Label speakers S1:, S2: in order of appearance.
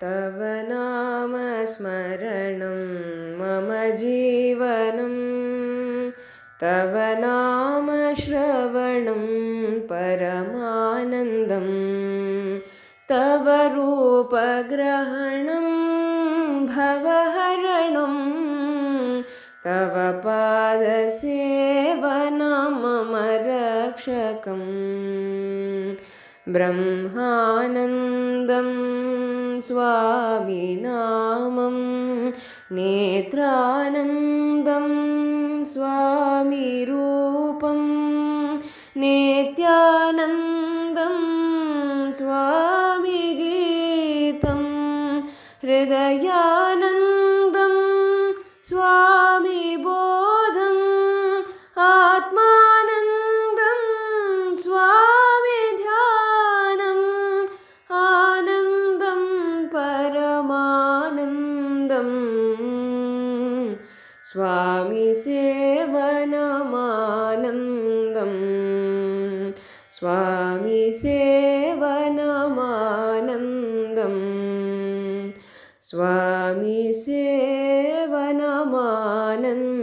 S1: तव नाम स्मरणं मम जीवनं तव नाम श्रवणं परमानन्दं तव रूपग्रहणं भवहरणं तव पादसेवनं मम रक्षकम् ब्रह्मानन्दं स्वामिनामं नेत्रानन्दं स्वामिरूपं नित्यानन्दं स्वामिगीतं हृदयानन्दं स्वामिबोधम् आत्मानन्दं स्वामिध्यानम् आनन्दं परमानन्दं स्वामिसेवनमानन्दं स्वामिसेवनमानन्दं स्वामिसेवनमानन्दम्